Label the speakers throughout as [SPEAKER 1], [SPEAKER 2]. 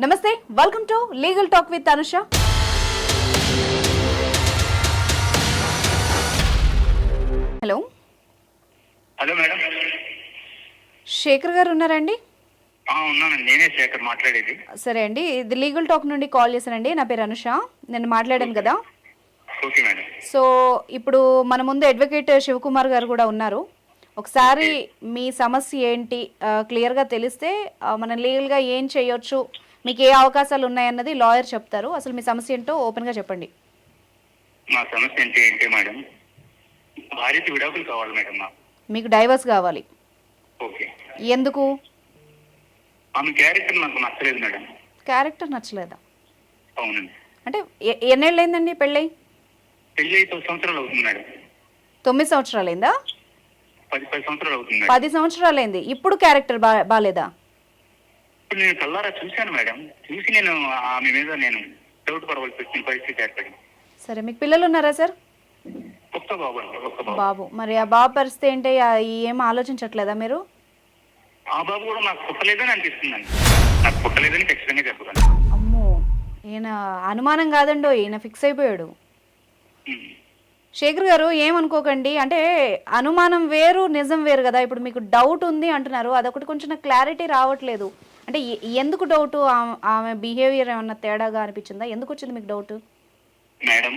[SPEAKER 1] నమస్తే, welcome to legal talk with Anusha. Hello
[SPEAKER 2] hello madam.
[SPEAKER 1] Shekhar గారు ఉన్నారండి?
[SPEAKER 2] ఉన్నానండి, నేనే శేఖర్ మాట్లాడేది.
[SPEAKER 1] సరే అండి, ఇది లీగల్ టాక్ నుండి కాల్ చేశానండి. నా పేరు అనుష, నేను మాట్లాడాను కదా.
[SPEAKER 2] Okay madam.
[SPEAKER 1] సో ఇప్పుడు మన ముందు అడ్వకేట్ శివకుమార్ గారు కూడా ఉన్నారు. ఒకసారి మీ సమస్య ఏంటి క్లియర్గా తెలిస్తే మనం లీగల్గా ఏం చేయొచ్చు, మీకు ఏ అవకాశాలు ఉన్నాయన్నది లాయర్ చెప్తారు. అసలు మీ సమస్య ఏంటో ఓపెన్గా చెప్పండి.
[SPEAKER 2] మా సమస్య ఏంటి మేడం, భార్యకి విడాకులు కావాలి మేడం.
[SPEAKER 1] మీకు డైవర్స్ కావాలి?
[SPEAKER 2] ఓకే.
[SPEAKER 1] ఎందుకు?
[SPEAKER 2] ఆమె క్యారెక్టర్ నాకు నచ్చలేదు మేడం.
[SPEAKER 1] క్యారెక్టర్ నచ్చలేదా?
[SPEAKER 2] అవునండి.
[SPEAKER 1] అంటే ఎన్నేళ్ళు అయిందండి పెళ్ళై?
[SPEAKER 2] పెళ్ళి 9 సంవత్సరాలు అవుతుంది మేడం.
[SPEAKER 1] 9 సంవత్సరాలు అయిందా?
[SPEAKER 2] 10 సంవత్సరాలు అవుతుంది మేడం.
[SPEAKER 1] 10 సంవత్సరాలు అయింది. ఇప్పుడు క్యారెక్టర్ బాగాలేదా?
[SPEAKER 2] ఇప్పుడు నేను కల్లారా చూశాను మేడం. చూసి నేను ఆమె మీద డౌట్ పడవలసి వచ్చిన పరిస్థితి ఏర్పడింది.
[SPEAKER 1] సరే, మీకు పిల్లలు ఉన్నారా సార్?
[SPEAKER 2] ఒక్క బాబు అండి, ఒక్క బాబు.
[SPEAKER 1] బాబు, మరి ఆ బాబు పరిస్థితి ఏంటి? ఏం ఆలోచించట్లేదా మీరు?
[SPEAKER 2] ఆ బాబు కూడా నాకు పుట్టలేదని అనిపిస్తుందండి. నాకు పుట్టలేదని ఖచ్చితంగా చెప్పగలను.
[SPEAKER 1] అమ్మో, ఈయన అనుమానం కాదండో, ఈయన ఫిక్స్ అయిపోయాడు. శేఖర్ గారు ఏమనుకోకండి, అంటే అనుమానం వేరు నిజం వేరు కదా. ఇప్పుడు మీకు డౌట్ ఉంది అంటున్నారు, అదొకటి కొంచెం నాకు క్లారిటీ రావట్లేదు. అంటే ఎందుకు డౌట్? ఆమె బిహేవియర్ ఏమన్నా తేడాగా అనిపించిందా? ఎందుకు వచ్చింది మీకు డౌట్?
[SPEAKER 2] మేడం,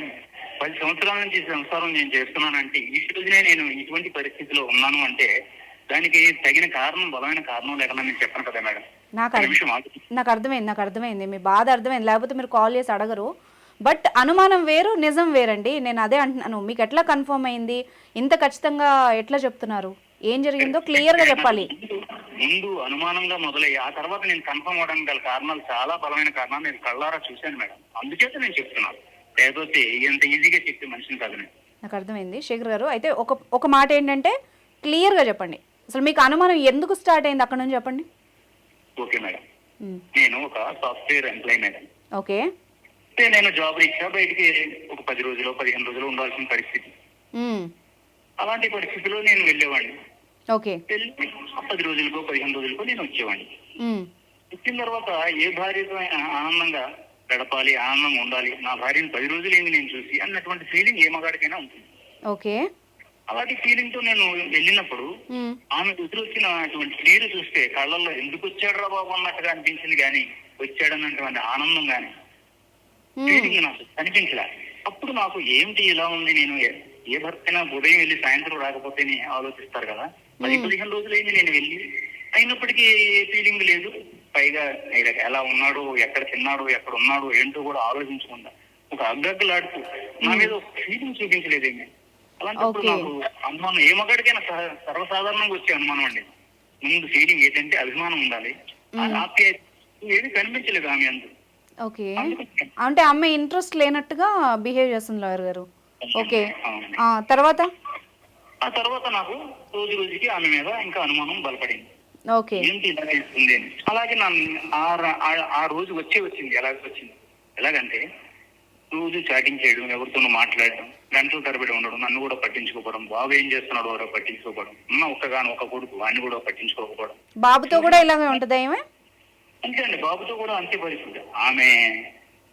[SPEAKER 2] 10 సంవత్సరాల నుంచి సంసారం నేను చేస్తున్నానంటే ఈ రోజునే నేను ఇటువంటి పరిస్థితిలో ఉన్నాను అంటే దానికి తగిన కారణం, బలమైన కారణం లేకుండా నేను చెప్పను కదా మేడం.
[SPEAKER 1] నాకు అర్థమైంది మీ బాధ అర్థమైంది, లేకపోతే మీరు కాల్ చేసి అడగరు. బట్ అనుమానం వేరు నిజం వేరండి. నేను అదే అంటున్నాను, మీకు ఎట్లా కన్ఫర్మ్ అయింది? ఇంత ఖచ్చితంగా ఎట్లా చెప్తున్నారు? ఏం జరిగిందో క్లియర్గా చెప్పాలి.
[SPEAKER 2] ముందు అనుమానంగా మొదలయ్యి ఆ తర్వాత నేను కన్ఫర్మ్ అవడానికి గల కారణాలు, చాలా బలమైన కారణాలు నేను కళ్ళారా చూశాను మేడం. అందుచేత నేను చెప్తున్నాను, లేకపోతే ఎంత ఈజీగా చెప్పే మనిషిని కాదు నేను.
[SPEAKER 1] నాకు అర్థమైంది శేఖర్ గారు. అయితే ఒక మాట ఏంటంటే క్లియర్గా చెప్పండి, అసలు మీకు అనుమానం ఎందుకు స్టార్ట్ అయింది అక్కడ నుంచి చెప్పండి.
[SPEAKER 2] ఓకే మేడం, నేను ఒక సాఫ్ట్వేర్ ఎంప్లాయీ మేడం.
[SPEAKER 1] ఓకే.
[SPEAKER 2] నేను జాబ్ రీత్యా బయటికి ఒక 10 రోజులు 15 రోజులు ఉండాల్సిన పరిస్థితి. అలాంటి పరిస్థితిలో నేను వెళ్ళేవాడిని.
[SPEAKER 1] ఓకే.
[SPEAKER 2] వెళ్ళి 10 రోజులకో 15 రోజులకో నేను వచ్చేవాడిని. వచ్చిన తర్వాత ఏ భార్యతో ఆనందంగా గడపాలి, ఆనందంగా ఉండాలి, నా భార్యను 10 రోజులు ఏంది నేను చూసి అన్నటువంటి ఫీలింగ్ ఏ మగాడికైనా ఉంటుంది.
[SPEAKER 1] ఓకే.
[SPEAKER 2] అలాంటి ఫీలింగ్ తో నేను వెళ్ళినప్పుడు ఆమె ఎదురొచ్చినటువంటి తీరు చూస్తే కళ్ళల్లో ఎందుకు వచ్చాడు రా బాబు అన్నట్టుగా అనిపించింది, కానీ వచ్చాడన్నటువంటి ఆనందం కానీ ఫీలింగ్ నాకు కనిపించలే. అప్పుడు నాకు ఏమిటి ఇలా ఉంది, నేను ఏ భర్తైనా ఉదయం వెళ్ళి సాయంత్రం రాకపోతే ఆలోచిస్తారు కదా. 10-15 రోజులు అయింది నేను వెళ్ళి, అయినప్పటికీ ఫీలింగ్ లేదు. పైగా ఎలా ఉన్నాడు, ఎక్కడ తిన్నాడు, ఎక్కడ ఉన్నాడు ఏంటో కూడా ఆలోచించకుండా ఒక అగ్గలాడుతూ నా మీద ఒక ఫీలింగ్ చూపించలేదేమి. అలాంటప్పుడు నాకు అనుమానం, ఏ మగాడికైనా సర్వసాధారణంగా వచ్చే అనుమానం అండి. ముందు ఫీలింగ్ ఏంటంటే అభిమానం ఉండాలి, ఆప్యాయత ఏది కనిపించలేదు ఆమె అందరూ.
[SPEAKER 1] ఓకే, అంటే అమ్మాయి ఇంట్రెస్ట్ లేనట్టుగా బిహేవ్ చేస్తుంది లాయర్ గారు. ఓకే. తర్వాత
[SPEAKER 2] నాకు రోజు రోజుకి ఆమె మీద ఇంకా అనుమానం బలపడింది.
[SPEAKER 1] ఓకే.
[SPEAKER 2] ఏంటి ఇలా చేస్తుంది అని. అలాగే ఆ రోజు వచ్చింది. ఎలాగంటే రోజు చాటింగ్ చేయడం, ఎవరితోనూ మాట్లాడడం, గంటల తరబడి ఉండడం, నన్ను కూడా పట్టించుకోకపోవడం, బాబు ఏం చేస్తున్నాడు ఎవరో పట్టించుకోకపోవడం, ఒక్క కొడుకు అన్ని కూడా పట్టించుకోకపోవడం.
[SPEAKER 1] బాబుతో కూడా ఇలాగే ఉంటుందా ఏమే?
[SPEAKER 2] అంతే అండి, బాబుతో కూడా అంతే పరిస్థితి. ఆమె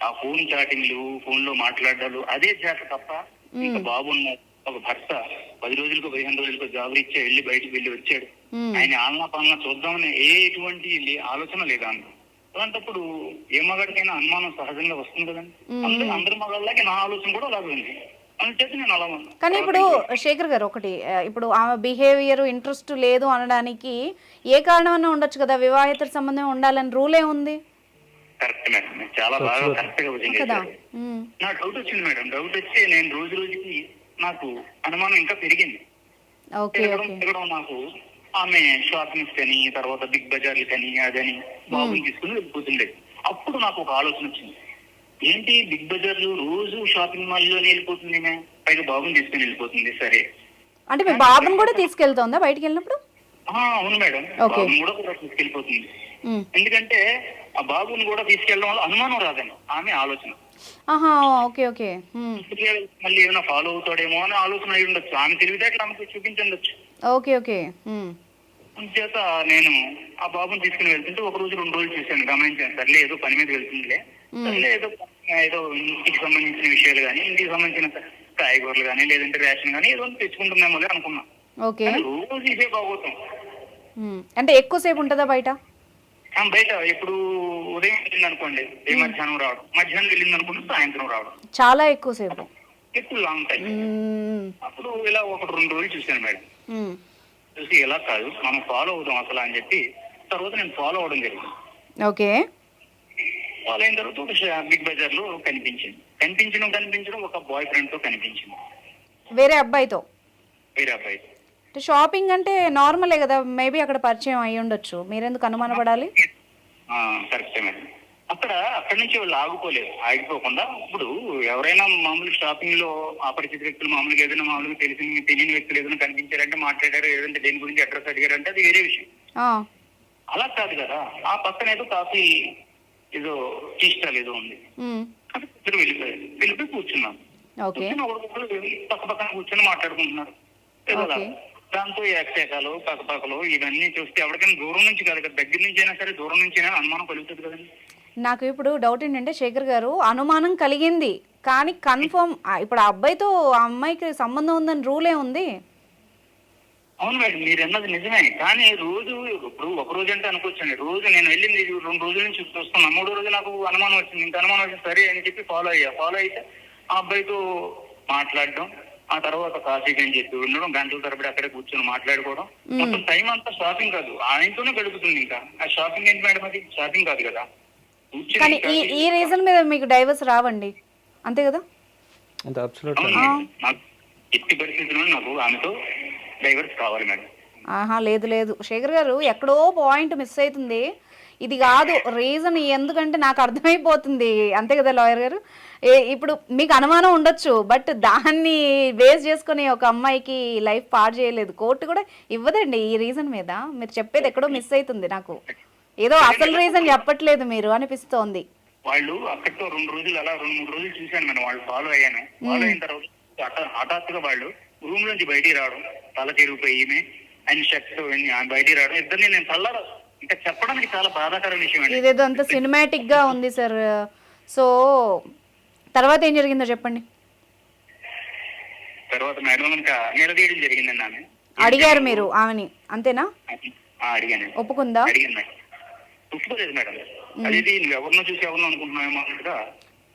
[SPEAKER 2] ఆ ఫోన్ చాటింగ్లు, ఫోన్ లో మాట్లాడాలు అదే చేత తప్ప ఇంకా బాబు ఒక భర్త 10 రోజులకు 15 రోజులకు జాబ్ ఇచ్చే వెళ్ళి బయటకు వెళ్ళి వచ్చాడు, ఆయన ఆలనా పాలనా చూద్దామని ఎటువంటి ఆలోచన లేదా అన్న. అలాంటప్పుడు ఏ మగాడికైనా అనుమానం సహజంగా వస్తుంది కదండి. అందరి మగాళ్ళకి నా ఆలోచన కూడా అలాగే ఉంది. అందుచేత నేను అలా ఉన్నా.
[SPEAKER 1] కానీ ఇప్పుడు శేఖర్ గారు ఒకటి, ఇప్పుడు ఆమె బిహేవియర్ ఇంట్రెస్ట్ లేదు అనడానికి ఏ కారణమన్నా ఉండొచ్చు కదా. వివాహేతర సంబంధం ఉండాలని రూల్ ఏముంది?
[SPEAKER 2] కరెక్ట్ మేడం, చాలా బాగా కరెక్ట్ గా నా డౌట్ వచ్చింది మేడం. డౌట్ వచ్చి నేను రోజు రోజుకి నాకు అనుమానం ఇంకా పెరిగింది. నాకు ఆమె షాపింగ్స్ కని, తర్వాత బిగ్ బజార్లు కని అదని బాబుని తీసుకుని వెళ్ళిపోతుండేది. అప్పుడు నాకు ఒక ఆలోచన వచ్చింది, ఏంటి బిగ్ బజార్లు రోజు షాపింగ్ మాల్ లోనే వెళ్ళిపోతుంది, పైగా బాబుని తీసుకుని వెళ్ళిపోతుంది. సరే
[SPEAKER 1] అంటే మీ బాబుని కూడా తీసుకెళ్తుందా బయటికి వెళ్ళినప్పుడు?
[SPEAKER 2] అవును మేడం, బాబుని కూడా తీసుకెళ్ళిపోతుంది. ఎందుకంటే ఆ బాబుని కూడా తీసుకెళ్ళడం వల్ల అనుమానం రాదని ఆమె ఆలోచన.
[SPEAKER 1] ఓకే. ఓకే.
[SPEAKER 2] మళ్ళీ ఏమైనా ఫాలో అవుతాడేమో అని ఆలోచన అయి ఉండొచ్చు. ఆమె తెలివితేటలు ఆమెకు చూపించండొచ్చు.
[SPEAKER 1] ఓకే. ఓకే.
[SPEAKER 2] చేత నేను ఆ బాబుని తీసుకుని వెళ్తుంటే ఒక రోజు 2 రోజులు చూశాను, గమనించాను. సర్లే ఏదో పని మీద వెళ్తుందిలే, సర్లే ఏదో ఇంటికి సంబంధించిన విషయాలు కానీ, ఇంటికి సంబంధించిన కాయగూరలు కానీ, లేదంటే రేషన్ కానీ ఏదో తెచ్చుకుంటున్నామో అనుకున్నా.
[SPEAKER 1] ఓకే.
[SPEAKER 2] రోజు ఇదే బాగోతాం.
[SPEAKER 1] అంటే ఎక్కువసేపు ఉంటుందా బయట?
[SPEAKER 2] బయట ఎప్పుడు ఉదయం వెళ్ళింది అనుకోండి, మధ్యాహ్నం రావడం, మధ్యాహ్నం వెళ్ళింది అనుకుంటే సాయంత్రం రావడం,
[SPEAKER 1] చాలా ఎక్కువసేపు,
[SPEAKER 2] ఎక్కువ లాంగ్ టైం. అప్పుడు ఇలా 1-2 రోజులు చూశాను మేడం. చూసి ఇలా కాదు, మనం ఫాలో అవుదాం అసలు అని చెప్పి తర్వాత నేను ఫాలో అవడం జరిగింది.
[SPEAKER 1] ఓకే.
[SPEAKER 2] ఫాలో అయిన తర్వాత ఒక బిగ్ బజార్ లో కనిపించడం ఒక బాయ్ ఫ్రెండ్ తో కనిపించింది,
[SPEAKER 1] వేరే అబ్బాయితో.
[SPEAKER 2] వేరే అబ్బాయి.
[SPEAKER 1] షాపింగ్ అంటే నార్మలే కదా, మేబీ అక్కడ పరిచయం అయి ఉండొచ్చు, మీరెందుకు అనుమానపడాలి?
[SPEAKER 2] కరెక్టే మేడం. అక్కడి నుంచి వాళ్ళు ఆగిపోకుండా ఇప్పుడు ఎవరైనా మామూలు షాపింగ్ లో అపరిచిత వ్యక్తులు మామూలుగా ఏదైనా మామూలుగా తెలియని వ్యక్తులు ఏదైనా కనిపించారంటే, మాట్లాడారు, ఏదంటే దేని గురించి అడ్రస్ అడిగారంటే అది వేరే విషయం. అలా కాదు కదా, ఆ పక్కన ఏదో కాఫీ ఏదో టీ స్టాల్ ఏదో ఉంది, ఇద్దరు వెళ్ళిపోయి కూర్చున్నాం. పక్క పక్కన కూర్చొని మాట్లాడుకుంటున్నారు. దాంతో ఏకశాఖలు పక్కపక్కలు ఇవన్నీ చూస్తే ఎవరికైనా దూరం నుంచి కాదు కదా, దగ్గర నుంచి అయినా సరే దూరం నుంచి అయినా అనుమానం కలుగుతుంది కదండి.
[SPEAKER 1] నాకు ఇప్పుడు డౌట్ ఏంటంటే శేఖర్ గారు, అనుమానం కలిగింది కానీ కన్ఫర్మ్ ఇప్పుడు ఆ అబ్బాయితో ఆ అమ్మాయికి సంబంధం ఉందని రూలే ఉంది.
[SPEAKER 2] అవును మేడం, మీరు అన్నది నిజమే. కానీ రోజు ఇప్పుడు ఒక రోజు అంటే అనుకోవచ్చండి, రోజు నేను వెళ్ళింది 2 రోజుల నుంచి చూస్తున్నా, 3వ రోజు నాకు అనుమానం వచ్చింది. ఇంత అనుమానం వచ్చింది, సరే అని చెప్పి ఫాలో అయితే ఆ అబ్బాయితో మాట్లాడడం, ఆ తర్వాత కాఫీకి అని చెప్పి ఉండడం, గంటల తరబడి అక్కడే కూర్చొని మాట్లాడుకోవడం, మొత్తం టైం అంతా షాపింగ్ కాదు ఆయనతోనే గడుపుతుంది. ఇంకా ఆ షాపింగ్ ఏంటి మేడం, అది షాపింగ్ కాదు కదా.
[SPEAKER 1] కానీ ఈ రీజన్ మీద మీకు డైవర్స్ రావండి, అంతే కదా?
[SPEAKER 2] నాకు ఎట్టి పరిస్థితుల్లో నాకు ఆమెతో డైవర్స్ కావాలి మేడం.
[SPEAKER 1] లేదు శేఖర్ గారు, ఎక్కడో పాయింట్ మిస్ అవుతుంది. ఇది కాదు రీజన్, ఎందుకంటే నాకు అర్థమైపోతుంది, అంతే కదా లాయర్ గారు? ఇప్పుడు మీకు అనుమానం ఉండొచ్చు, బట్ దాన్ని బేస్ చేసుకుని ఒక అమ్మాయికి లైఫ్ పాడు చేయలేదు, కోర్టు కూడా ఇవ్వదండి ఈ రీజన్ మీద. మీరు చెప్పేది ఎక్కడో మిస్ అవుతుంది, నాకు ఏదో అసలు రీజన్ చెప్పట్లేదు మీరు అనిపిస్తోంది.
[SPEAKER 2] వాళ్ళు అక్కడితో 2 రోజులు అలా 2-3 రోజులు చూశాను మేడం, వాళ్ళు ఫాలో అయ్యాను. ఫాలో అయిన తర్వాత హఠాత్తుగా వాళ్ళు రూమ్ నుంచి బయటికి రావడం, తల తిరిగిపోయి ఆయన షర్ట్ బయటికి రావడం, ఇద్దరిని నేను తల్లారా ఇంకా చెప్పడానికి చాలా బాధాకర విషయం అండి.
[SPEAKER 1] ఇదేదో అంత సినిమాటిక్ గా ఉంది సార్. సో తర్వాత ఏం జరిగిందో చెప్పండి.
[SPEAKER 2] తర్వాత మేడం ఇంకా నిలదీయడం జరిగిందండి. ఆమె
[SPEAKER 1] అడిగారు మీరు ఆమెని, అంతేనా?
[SPEAKER 2] అడిగాను.
[SPEAKER 1] ఒప్పుకుందా?
[SPEAKER 2] అడిగాను మేడం. ఒప్పుకోలేదు మేడం. అది నువ్వు ఎవరినో చూసి ఎవరినో అనుకుంటున్నావేమో అన్నట్టుగా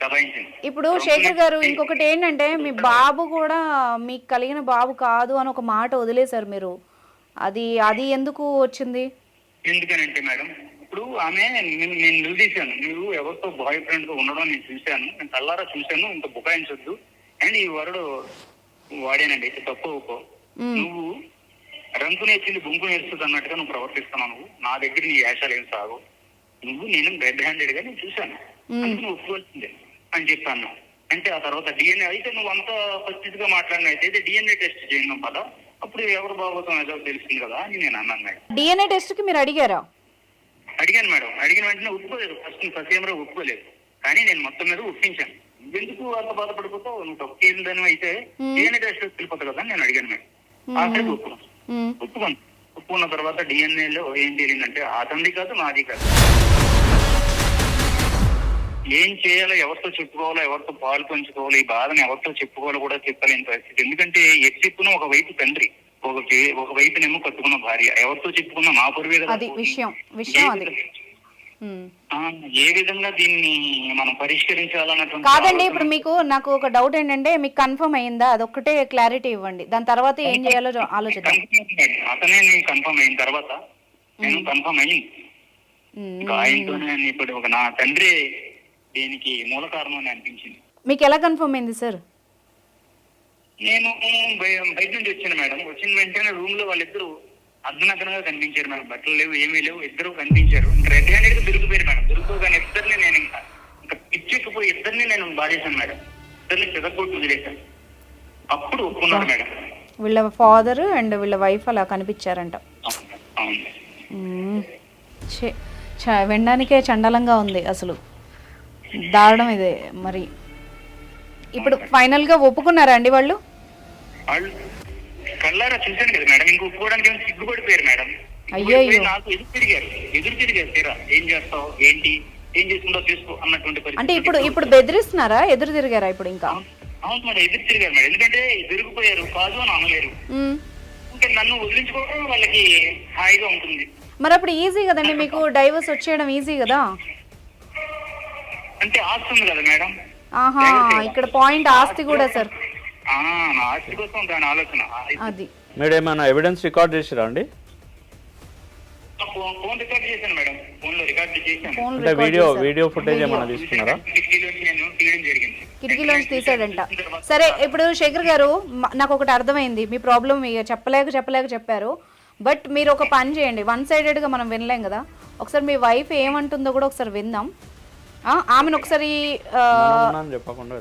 [SPEAKER 2] దబాయించింది.
[SPEAKER 1] ఇప్పుడు శేఖర్ గారు, ఇంకొకటి ఏంటంటే మీ బాబు కూడా మీకు కలిగిన బాబు కాదు అని ఒక మాట వదిలేశారు మీరు, అది ఎందుకు వచ్చింది?
[SPEAKER 2] ఎందుకనంటే మేడం, ఇప్పుడు ఆమె నేను నిలదీశాను, నువ్వు ఎవరితో బాయ్ ఫ్రెండ్ తో ఉండడం నేను చూశాను, నేను కల్లారా చూశాను, ఇంత బుకాయించొద్దు అండ్ ఈ వరడు వాడేనండి, అయితే తప్పు ఒప్పుకో. నువ్వు రంకు నేర్చింది బొంకు నేర్చుతుంది అన్నట్టుగా నువ్వు ప్రవర్తిస్తున్నావు, నువ్వు నా దగ్గర నీ వేషాలు ఏం సాగు, నేను రెడ్ హ్యాండెడ్ గా నేను చూశాను, నువ్వు ఒప్పుకోవాల్సిందే అని చెప్పాను. అంటే ఆ తర్వాత డిఎన్ఏ అయితే నువ్వు అంత పరిస్థితిగా మాట్లాడిన అయితే డిఎన్ఏ టెస్ట్ చేయను కదా, అప్పుడు ఎవరు బాగోతాం ఏదో తెలిసింది కదా అని నేను అన్నాను మేడం.
[SPEAKER 1] డిఎన్ఏ టెస్ట్ కి మీరు అడిగారా?
[SPEAKER 2] అడిగాను మేడం. అడిగిన వెంటనే ఒప్పుకోలేదు, ఫస్ట్ ఏమో ఒప్పుకోలేదు, కానీ నేను మొత్తం మీద ఒప్పించాను. ఎందుకు అంత బాధపడిపోతావు, నువ్వు తప్పు ఏందని అయితే డిఎన్ఏ టెస్ట్ వెళ్ళిపోతావు కదా నేను అడిగాను మేడం. ఆఖరికి ఒప్పుకున్న తర్వాత డిఎన్ఏలో ఏం జరిగిందంటే అతనిది కాదు నాది కాదు, ఏం చేయాలో ఎవరితో చెప్పుకోవాలో ఎవరితో పాలు పంచుకోవాలో ఈ బాధను ఎవరితో చెప్పుకోవాలో కూడా చెప్పలేని పరిస్థితి. ఎందుకంటే చెప్పుకున్న ఒకవైపు తండ్రి, ఒకవైపునేమో కట్టుకున్న భార్య, ఎవరితో చెప్పుకున్నా మా పొరువే కదా. ఏ విధంగా దీన్ని మనం పరిష్కరించాలన్నటువంటి
[SPEAKER 1] కాదండి. ఇప్పుడు నాకు ఒక డౌట్ ఏంటంటే, మీకు కన్ఫర్మ్ అయిందా? అదొక్కటే క్లారిటీ ఇవ్వండి, దాని తర్వాత ఏం చేయాలో ఆలోచిద్దాం.
[SPEAKER 2] అతనే నేను కన్ఫర్మ్ అయిన తర్వాత నేను కన్ఫర్మ్ అయింది ఆయనతోనే. ఇప్పుడు ఒక నా తండ్రి దీనికి మూల కారణం అని అనిపించింది.
[SPEAKER 1] మీకు ఎలా కన్ఫర్మ్ అయింది సార్?
[SPEAKER 2] నేను బయట నుంచి వచ్చాను మేడం. వచ్చిన వెంటనే రూమ్ లో వాళ్ళిద్దరు అర్ధనగ్నంగా కనిపించారు మేడం, బట్టలు లేవు ఏమీ లేవు, ఇద్దరు కనిపించారు. రెడ్ హ్యాండెడ్ గా దొరికిపోయారు మేడం. దొరికిపోగానే ఇద్దరిని నేను ఇంకా పిచ్చెక్కిపోయి ఇద్దరిని నేను బాధేశాను మేడం, ఇద్దరిని చెదగొట్టు వదిలేశాను. అప్పుడు ఒప్పుకున్నారు మేడం.
[SPEAKER 1] వీళ్ళ ఫాదర్ అండ్ వీళ్ళ వైఫ్ అలా కనిపించారంట. వినడానికే చండాలంగా ఉంది అసలు, దారుణం ఇదే. మరి ఇప్పుడు ఫైనల్ గా ఒప్పుకున్నారా అండి వాళ్ళు?
[SPEAKER 2] కళ్ళారా చూశాను కదా మేడం, ఇంక ఒప్పుకోవడానికి సిగ్గుపడిపోయారు మేడం.
[SPEAKER 1] అయ్యయ్యో.
[SPEAKER 2] నాకు ఎదురు తిరిగారు తీరా ఏం చేస్తావు ఏంటి ఏం చేసుకుంటో చేసుకో అన్నటువంటి
[SPEAKER 1] అంటే
[SPEAKER 2] పరిస్థితి.
[SPEAKER 1] ఇప్పుడు బెదిరిస్తున్నారా, ఎదురు తిరిగారా ఇప్పుడు ఇంకా?
[SPEAKER 2] అవును మేడం, ఎదురు తిరిగారు మేడం. ఎందుకంటే దొరికిపోయారు, కాదు అని అనలేరు.
[SPEAKER 1] మ్మ్.
[SPEAKER 2] ఇంకా నన్ను వదిలించుకోవడం వాళ్ళకి హాయిగా ఉంటుంది.
[SPEAKER 1] మరి అప్పుడు ఈజీ కదండి మీకు, డైవర్స్ వచ్చేయడం ఈజీ కదా.
[SPEAKER 2] అంటే ఆస్తి ఉంది కదా మేడం.
[SPEAKER 1] ఆహా, ఇక్కడ పాయింట్ ఆస్తి కూడా సార్.
[SPEAKER 2] నా ఆస్తి కోసం దాని ఆలోచన
[SPEAKER 1] అది.
[SPEAKER 3] మీరు ఏమైనా ఎవిడెన్స్ రికార్డ్ చేసిరా అండి?
[SPEAKER 2] ఫోన్ రికార్డ్ చేశాను మేడం, ఫోన్ లో రికార్డ్ చేశాను.
[SPEAKER 1] ఫోన్
[SPEAKER 3] అంటే వీడియో ఫుటేజ్ ఏమైనా తీసుకున్నారా?
[SPEAKER 2] కిటికీలోంచి నేను తీయడం జరిగింది.
[SPEAKER 1] కిటికీలోంచి తీసాడంట. సరే, ఇప్పుడు శేఖర్ గారు నాకు ఒకటి అర్థమైంది, మీ ప్రాబ్లం చెప్పలేక చెప్పారు. బట్ మీరు ఒక పని చేయండి, వన్ సైడెడ్గా మనం వినలేం కదా. ఒకసారి మీ వైఫ్ ఏమంటుందో కూడా ఒకసారి విందాం. ఆమెను ఒకసారి
[SPEAKER 3] చెప్పకుండా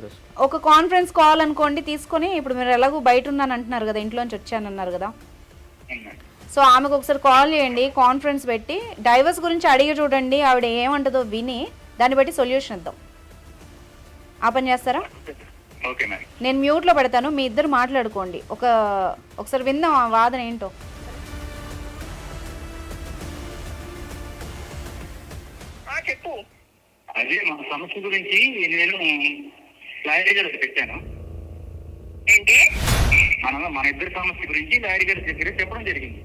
[SPEAKER 1] ఒక కాన్ఫరెన్స్ కాల్ అనుకోండి తీసుకొని, ఇప్పుడు మీరు ఎలాగో బయట ఉన్నాను అంటున్నారు కదా, ఇంట్లోంచి వచ్చానన్నారు కదా, సో ఆమెకు ఒకసారి కాల్ చేయండి, కాన్ఫరెన్స్ పెట్టి డైవర్స్ గురించి అడిగి చూడండి, ఆవిడ ఏమంటుందో విని దాన్ని బట్టి సొల్యూషన్ ఇద్దాం. ఆ పని చేస్తారా?
[SPEAKER 2] Okay madam.
[SPEAKER 1] నేను మ్యూట్లో పెడతాను, మీ ఇద్దరు మాట్లాడుకోండి, ఒకసారి విందాం ఆ వాదన ఏంటో.
[SPEAKER 2] చెప్పు. అదే మా సమస్య గురించి నేను లాయర్ గారి పెట్టాను. ఏంటి? మన ఇద్దరి సమస్య గురించి లాయర్ గారి దగ్గర చెప్పడం జరిగింది.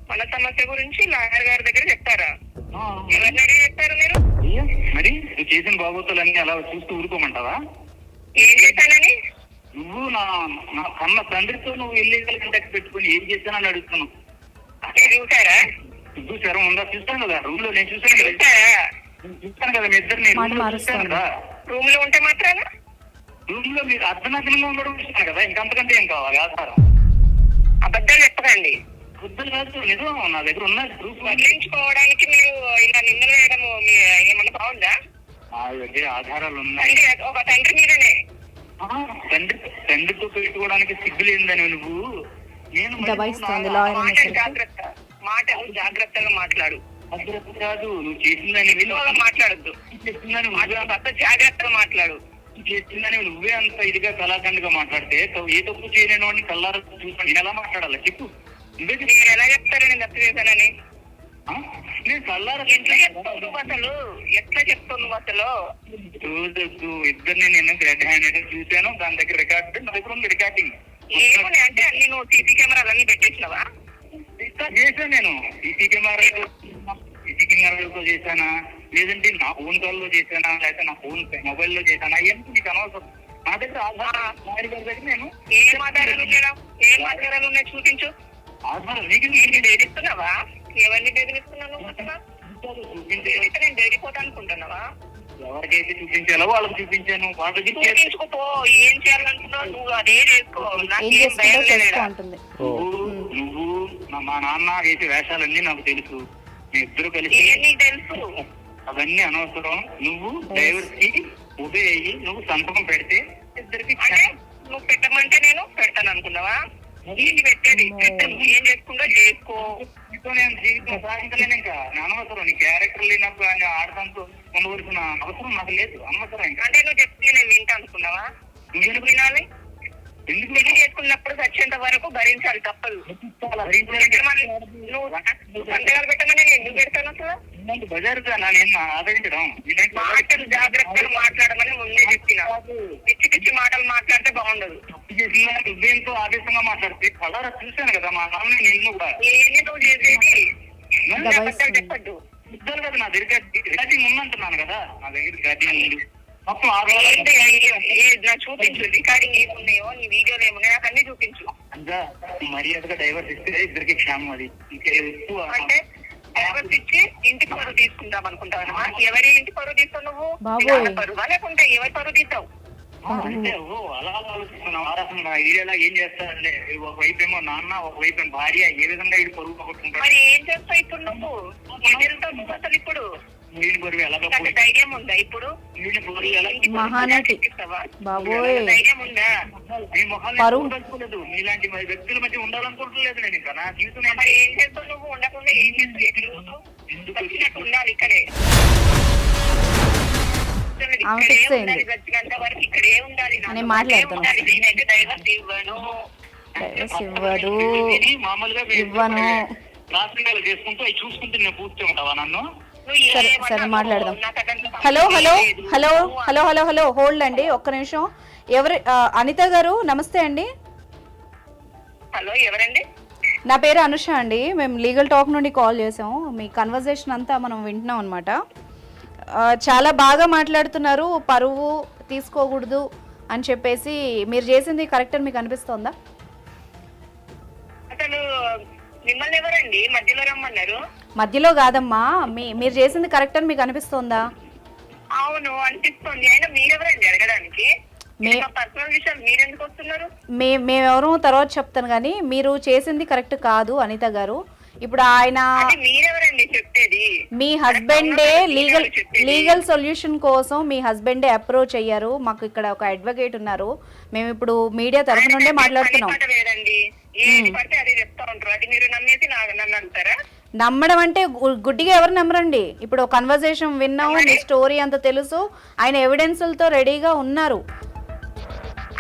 [SPEAKER 2] మన సమస్య గురించి లాయర్ గారి దగ్గర చెప్తారా? ఎవరిని అడిగి చెప్తారు మీరు? మరి నువ్వు చేసిన బాగోతులన్నీ అలా చూస్తూ ఊరుకోమంటావా? ఏం చేశానని? నువ్వు నా కన్న తండ్రితో నువ్వు ఇల్లీగల్ కాంటాక్ట్ పెట్టుకుని ఏం చేశానని అడుగుతున్నావు. చూసారా? చూసారా? ఉందా? చూస్తాను కదా, రూమ్ లో నేను చూసాను కదా. చూస్తాను కదా మీ ఇద్దరిని చూస్తాను కదా. రూమ్ లో ఉంటే మాత్రాన రూమ్ లో మీరు అర్ధనగ్నంగా ఉండడం చూస్తాను కదా, ఇంకంతకంటే ఏం కావాలి ఆధారం? అబద్ధాలు చెప్పకండి. అబద్ధాలు కాదు, నిజం. నా దగ్గర ఉన్న ప్రూఫ్ వదిలించుకోవడానికి మీరు ఇలా నిందలు వేయడం ఏమన్నా బాగుందా? నా దగ్గర ఆధారాలు ఉన్నాయి. ఒక తండ్రి మీదనే తండ్రితో పెట్టుకోవడానికి సిగ్గులేందని నువ్వు. నేను జాగ్రత్తగా మాట్లాడు. జాగ్రత్త కాదు, నువ్వు చేసిందని విలువగా మాట్లాడద్దు. చేసిందని జాగ్రత్తగా మాట్లాడు. చేసిందని నువ్వే అంత ఇదిగా కళాఖండగా మాట్లాడితే ఏ తప్పు చేయలేని వాడిని కళ్ళారా చూసుకోండి. నేను ఎలా మాట్లాడాలా చెప్పు? మీరు ఎలా చెప్తారు నేను తప్పు చేశానని? నేను కళ్ళారా ఎట్లా చెప్తావు నువ్వు అసలు? రోజు ఇద్దరిని నేను రెడ్ హ్యాండెడ్ చూశాను, దాని దగ్గర రికార్డు, నా దగ్గర ఉంది రికార్డింగ్. ఏమని అంటే అన్ని నువ్వు సీసీ కెమెరాలు అన్ని పెట్టేసినావా? చేశాను నేను. సీసీ కెమెరాలతో చేశానా, లేదంటే నా ఫోన్ కాల్ లో చేశానా, లేకపోతే నా ఫోన్ మొబైల్ లో చేశానా, ఇవన్నీ నీకు అనవసరం. నా దగ్గర ఆధారాలు దగ్గర నేను ఏం ఆధారాలు ఉన్నాయి చూపించు. ఆధారాలు నీకు బెదిరిస్తున్నావా? ఎవరిని బెదిరిస్తున్నావు? నేను బెదిరిపోతా అనుకుంటున్నావా? ఎవరికైతే చూపించాలో వాళ్ళకి చూపించాను. వాళ్ళకి చూపించుకోపో. ఏం చేయాలనుకున్నావు నువ్వు అదే చేసుకో. నాకేం భయం లేదు. నువ్వు మా నాన్న వేసే వేషాలన్నీ నాకు తెలుసు. మీ ఇద్దరు కలిసి తెలుసు, అవన్నీ అనవసరం. నువ్వు డైవర్స్ కి ఉబే అయ్యి నువ్వు సంతకం పెడితే ఇద్దరికి నువ్వు పెట్టమంటే నేను పెడతాను అనుకున్నావా? ఏంటి పెట్టేది? ఏం చేసుకుంటా చేసుకో. నేను జీవితం సాధించలేను. ఇంకా అనవసరం నీ క్యారెక్టర్ లేనప్పుడు ఆయన ఆడదాంతో ఉండవలసిన అవసరం నాకు లేదు. అనవసరం. ఇంకా అంటే నువ్వు చెప్తే నేను వింటా అనుకున్నావా? నువ్వు వినాలి. ఎందుకు పెళ్లి చేసుకున్నప్పుడు చచ్చేంత వరకు భరించాలి, తప్పదు. నువ్వు సంతకాలు పెట్టమని నేను ఎందుకు పెడతాను అసలు? బజారుగా నేను ఆదరించడం. మాటలు జాగ్రత్తగా మాట్లాడమని ముందే చెప్పిన. పిచ్చి పిచ్చి మాటలు మాట్లాడితే బాగుండదు. హృదయంతో ఆదేశంగా మాట్లాడితే కలరా చూశాను కదా మా నాన్న. నిన్ను కూడా ఏంటి నువ్వు చేసేది? చెప్పద్దు. ఇద్దరు కదా నా దగ్గర రికార్డింగ్ ఉందంటున్నాను కదా, నా దగ్గర రికార్డింగ్ ఉంది. మొత్తం చూపించు. రికార్డింగ్ ఏమున్నాయో నీ వీడియోలు ఏమున్నాయో నాకు అన్ని చూపించు. అంతా మర్యాదగా డైవర్స్ ఇస్తే ఇద్దరికి క్షేమం. అది అంటే డైవర్స్ ఇచ్చి ఇంటి పరువు తీసుకుందాం అనుకుంటావా? ఎవరి ఇంటి పరువు తీస్తావు నువ్వు? పరువా లేకుంటే ఎవరి పరువు తీస్తావు? అంటే అలా ఆలోచిస్తున్నావు. ఆరాసంగా ఈడేలా ఏం చేస్తారంటే ఒకవైపు ఏమో నాన్న, ఒకవైపు ఏమో భార్య, ఏ విధంగా ఇది పరువు పట్టుకుంటావు? మరి ఏం చేస్తావు ఇప్పుడు నువ్వు? నువ్వు అసలు ఇప్పుడు వీడి బరువు ఎలా ధైర్యం ఉందా? ఇప్పుడు
[SPEAKER 1] మహానటి బాబోయ్
[SPEAKER 2] ధైర్యం ఉందా? మీ మొహాలు కలుసుకోలేదు. మీలాంటి వ్యక్తుల మధ్య ఉండాలనుకుంటలేదు నేను. ఇంకా నా జీవితం ఏం చేస్తావు నువ్వు? ఉండకుండా ఏం చేస్తావు? ఎందుకు ఉండాలి ఇక్కడే? ఇక్కడే ఉండాలి.
[SPEAKER 1] మామూలుగా ఇవ్వను.
[SPEAKER 2] రాష్ట్రంగా చేసుకుంటూ అవి చూసుకుంటూ నేను పూర్తి ఉంటావా నన్ను?
[SPEAKER 1] సరే సరే మాట్లాడదాం. Hello hello hello hello hello hello hold అండి ఒక్క నిమిషం. ఎవరు అనిత గారు నమస్తే అండి.
[SPEAKER 4] హలో ఎవరండి?
[SPEAKER 1] నా పేరు అనుష అండి. మేము లీగల్ టాక్ నుండి కాల్ చేసాము. మీ కన్వర్జేషన్ అంతా మనం వింటున్నాం అనమాట. చాలా బాగా మాట్లాడుతున్నారు, పరువు తీసుకోకూడదు అని చెప్పేసి. మీరు చేసింది కరెక్ట్ అని మీకు అనిపిస్తోందా?
[SPEAKER 4] అసలు మిమ్మల్ని ఎవరండి మధ్యలో రమ్మన్నారు?
[SPEAKER 1] మధ్యలో కాదమ్మా, మీరు చేసింది కరెక్ట్ అని మీకు అనిపిస్తోందా?
[SPEAKER 4] అవును అనిపిస్తుంది. అయినా మీరెవరండి అడగడానికి? పర్సనల్ విషయాలు మీరెందుకు వస్తున్నారు?
[SPEAKER 1] మేమెవరో తర్వాత చెప్తాను, కానీ మీరు చేసింది కరెక్ట్ కాదు అనిత గారు. ఇప్పుడు ఆయన
[SPEAKER 4] మీరెవరండి చెప్పేది?
[SPEAKER 1] మీ హస్బెండే లీగల్ సొల్యూషన్ కోసం మీ హస్బెండే అప్రోచ్ అయ్యారు. మాకు ఇక్కడ ఒక అడ్వకేట్ ఉన్నారు. మేము ఇప్పుడు మీడియా తరఫు నుండే మాట్లాడుతున్నాం.
[SPEAKER 4] లేదండి, ఏది పడితే అది చెప్తా ఉంటారు. అది మీరు నమ్మేసి నన్ను అంటారా?
[SPEAKER 1] నమ్మడం అంటే గుడ్డిగా ఎవరు నమ్మరండి. ఇప్పుడు కన్వర్జేషన్ విన్నాము, మీ స్టోరీ అంత తెలుసు, ఆయన ఎవిడెన్స్లతో రెడీగా ఉన్నారు.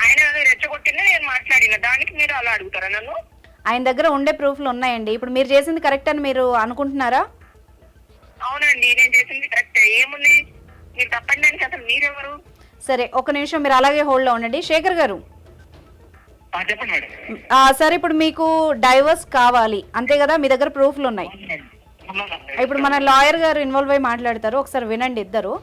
[SPEAKER 4] ఆయన రెచ్చగొట్టిందే నేను మాట్లాడిన దానికి మీరు అలా అడుగుతారా నన్ను?
[SPEAKER 1] ఆయన దగ్గర ఉండే ప్రూఫ్లు ఉన్నాయండి. ఇప్పుడు మీరు చేసింది కరెక్ట్ అని మీరు అనుకుంటున్నారా?
[SPEAKER 4] అవునండి, నేను చేసింది కరెక్ట్. ఏముంది మీరు తప్పడానికి? అసలు మీరెవరు?
[SPEAKER 1] సరే ఒక నిమిషం మీరు అలాగే హోల్డ్లో ఉండండి. శేఖర్ గారు
[SPEAKER 2] చెప్పండి మేడం.
[SPEAKER 1] సరే ఇప్పుడు మీకు డైవర్స్ కావాలి అంతే కదా, మీ దగ్గర ప్రూఫ్లు ఉన్నాయి. ఇప్పుడు మన లాయర్ గారు ఇన్వాల్వ్ అయ్యి మాట్లాడతారు, ఒకసారి వినండి ఇద్దరు.